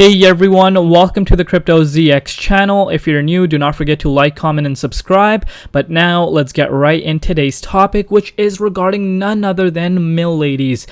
Hey everyone, welcome to the Crypto ZX channel. If you're new, do not forget to like, comment, and subscribe. But now let's get right in today's topic, which is regarding none other than Miladies.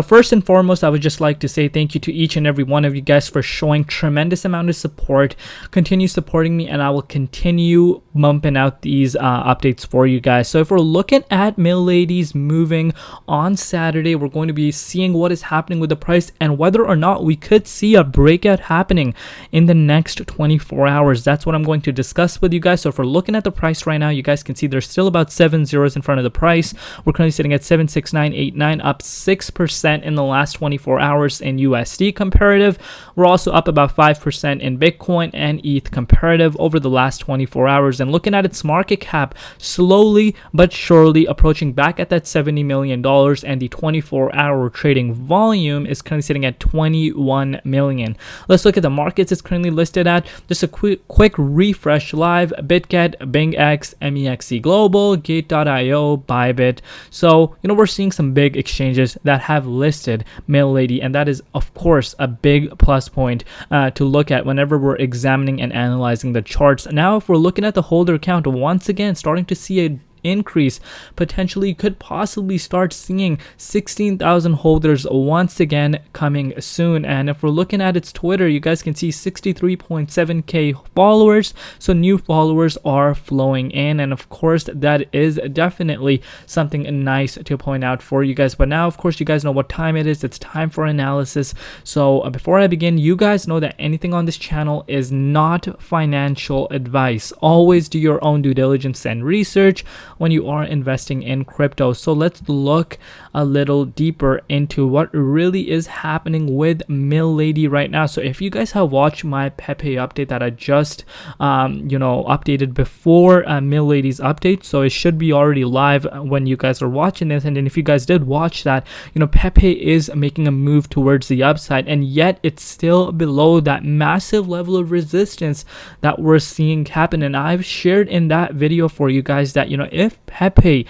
First and foremost, I would just like to say thank you to each and every one of you guys for showing tremendous amount of support. Continue supporting me, and I will continue bumping out these updates for you guys. So if we're looking at Miladies moving on Saturday, we're going to be seeing what is happening with the price and whether or not we could see a breakout happening in the next 24 hours. That's what I'm going to discuss with you guys. So if we're looking at the price right now, you guys can see there's still about 7 zeros in front of the price. We're currently sitting at 76989, up 6% in the last 24 hours in USD comparative. We're also up about 5% in Bitcoin and ETH comparative over the last 24 hours. And looking at its market cap, slowly but surely approaching back at that $70 million, and the 24-hour trading volume is currently sitting at 21 million. Let's look at the markets it's currently listed at. Just a quick refresh live: BitGet, BingX, MEXC Global, Gate.io, Bybit. So, we're seeing some big exchanges that have listed Milady, and that is, of course, a big plus point to look at whenever we're examining and analyzing the charts. Now, if we're looking at the holder count, once again, starting to see a increase, potentially could possibly start seeing 16,000 holders once again coming soon. And if we're looking at its Twitter, you guys can see 63.7k followers, so new followers are flowing in, and of course that is definitely something nice to point out for you guys. But now, of course, you guys know what time it is. It's time for analysis. So before I begin, you guys know that anything on this channel is not financial advice. Always do your own due diligence and research when you are investing in crypto. So let's look a little deeper into what really is happening with Milady right now. So if you guys have watched my Pepe update that I just updated before Milady's update, so it should be already live when you guys are watching this. And then if you guys did watch that, Pepe is making a move towards the upside, and yet it's still below that massive level of resistance that we're seeing happen. And I've shared in that video for you guys that if Pepe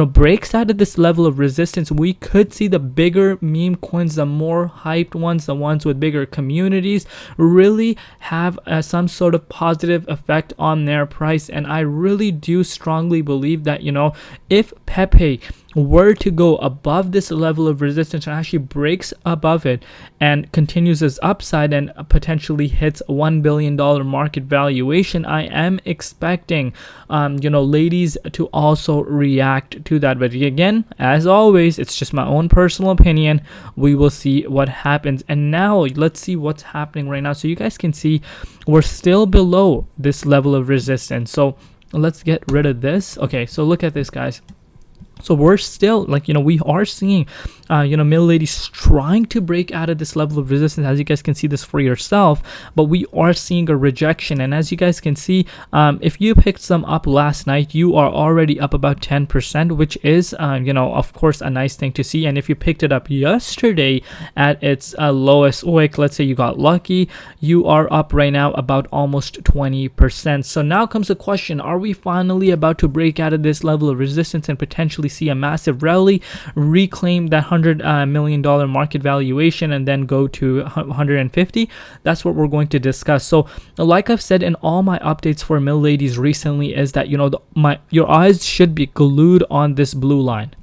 breaks out of this level of resistance, we could see the bigger meme coins, the more hyped ones, the ones with bigger communities, really have some sort of positive effect on their price. And I really do strongly believe that if Pepe were to go above this level of resistance and actually breaks above it and continues its upside and potentially hits $1 billion market valuation, I am expecting ladies to also react to that. But again, as always, it's just my own personal opinion. We will see what happens. And now let's see what's happening right now. So you guys can see we're still below this level of resistance. So let's get rid of this. Okay, so look at this, guys. So we're still we are seeing Milady's trying to break out of this level of resistance, as you guys can see this for yourself, but we are seeing a rejection. And as you guys can see, if you picked some up last night, you are already up about 10%, which is of course a nice thing to see. And if you picked it up yesterday at its lowest wick, let's say you got lucky, you are up right now about almost 20%. So now comes the question: are we finally about to break out of this level of resistance and potentially see a massive rally, reclaim that $100 million market valuation, and then go to 150? That's what we're going to discuss. So like I've said in all my updates for Miladies recently, is that your eyes should be glued on this blue line.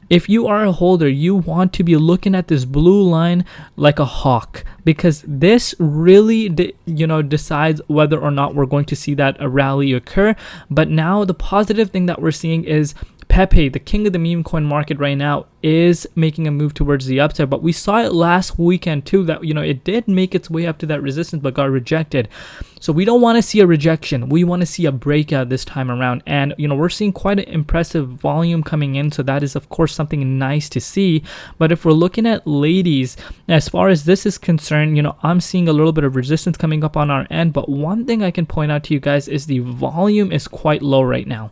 If you are a holder, you want to be looking at this blue line like a hawk, because this really decides whether or not we're going to see that a rally occur. But now the positive thing that we're seeing is Pepe, the king of the meme coin market right now, is making a move towards the upside. But we saw it last weekend too, that it did make its way up to that resistance but got rejected. So we don't want to see a rejection. We want to see a breakout this time around. And we're seeing quite an impressive volume coming in, so that is of course something nice to see. But if we're looking at ladies, as far as this is concerned, I'm seeing a little bit of resistance coming up on our end. But one thing I can point out to you guys is the volume is quite low right now.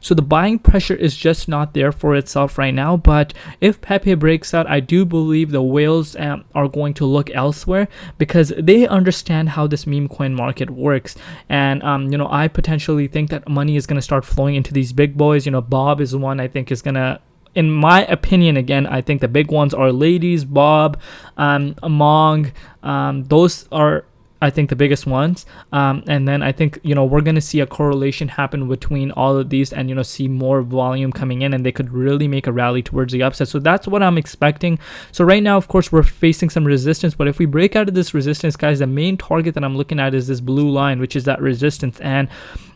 So the buying pressure is just not there for itself right now. But if Pepe breaks out, I do believe the whales are going to look elsewhere, because they understand how this meme coin market works. And I potentially think that money is going to start flowing into these big boys. Bob is one I think is going to in my opinion, again, I think the big ones are Ladies, Bob, Among. Those are, I think, the biggest ones. And then I think, we're going to see a correlation happen between all of these and, see more volume coming in, and they could really make a rally towards the upside. So that's what I'm expecting. So right now, of course, we're facing some resistance, but if we break out of this resistance, guys, the main target that I'm looking at is this blue line, which is that resistance. And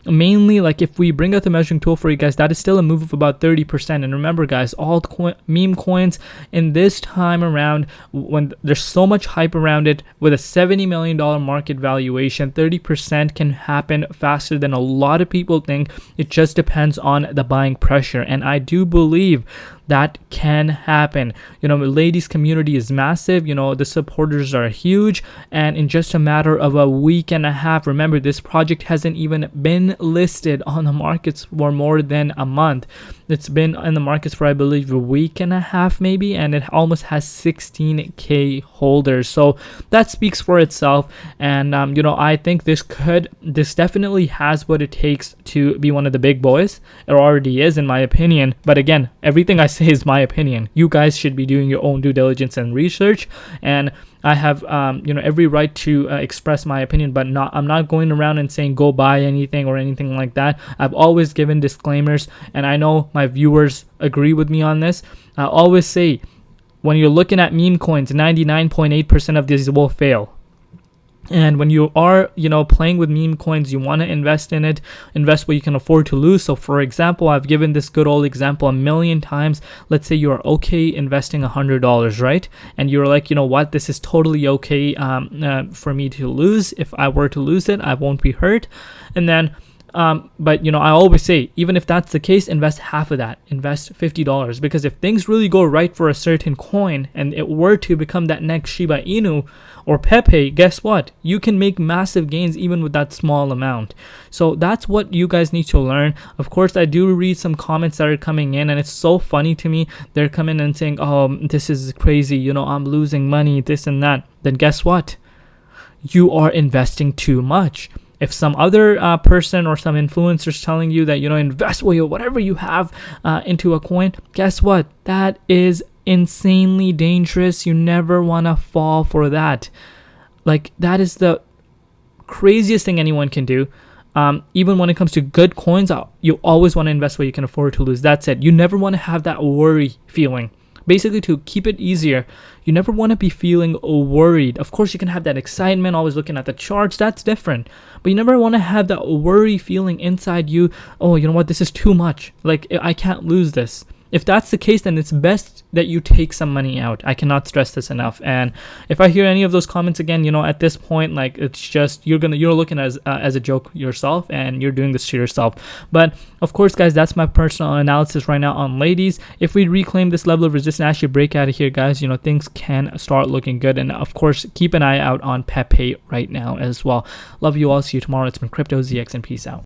mainly, like, if we bring out the measuring tool for you guys, that is still a move of about 30%. And remember, guys, meme coins in this time around, when there's so much hype around it, with a $70 million market valuation, 30% can happen faster than a lot of people think. It just depends on the buying pressure, and I do believe that can happen. Ladies community is massive. The supporters are huge, and in just a matter of a week and a half, remember, this project hasn't even been listed on the markets for more than a month. It's been in the markets for, I believe, a week and a half maybe, and it almost has 16k holders. So that speaks for itself. And I think this definitely has what it takes to be one of the big boys. It already is, in my opinion. But again, everything I say is my opinion. You guys should be doing your own due diligence and research, and I have every right to express my opinion, but I'm not going around and saying go buy anything or anything like that. I've always given disclaimers, and I know my viewers agree with me on this. I always say, when you're looking at meme coins, 99.8% of these will fail. And when you are, playing with meme coins, you want to invest in it, invest what you can afford to lose. So for example, I've given this good old example a million times. Let's say you're okay investing $100, right? And you're like, what, this is totally okay for me to lose. If I were to lose it, I won't be hurt. And then but I always say, even if that's the case, invest half of that, invest $50, because if things really go right for a certain coin and it were to become that next Shiba Inu or Pepe, guess what? You can make massive gains even with that small amount. So that's what you guys need to learn. Of course, I do read some comments that are coming in, and it's so funny to me. They're coming and saying, oh, this is crazy, I'm losing money, this and that. Then guess what? You are investing too much. If some other person or some influencer is telling you that, invest whatever you have into a coin, guess what? That is insanely dangerous. You never want to fall for that. Like, that is the craziest thing anyone can do. Even when it comes to good coins, you always want to invest what you can afford to lose. That's it. You never want to have that worry feeling. Basically, to keep it easier, you never want to be feeling worried. Of course, you can have that excitement, always looking at the charts. That's different. But you never want to have that worry feeling inside you. Oh, you know what? This is too much. Like, I can't lose this. If that's the case, then it's best that you take some money out. I cannot stress this enough. And if I hear any of those comments again, at this point, like, it's just you're looking as a joke yourself, and you're doing this to yourself. But of course, guys, that's my personal analysis right now on Ladies. If we reclaim this level of resistance, actually break out of here, guys, things can start looking good. And of course, keep an eye out on Pepe right now as well. Love you all. See you tomorrow. It's been Crypto ZX, and peace out.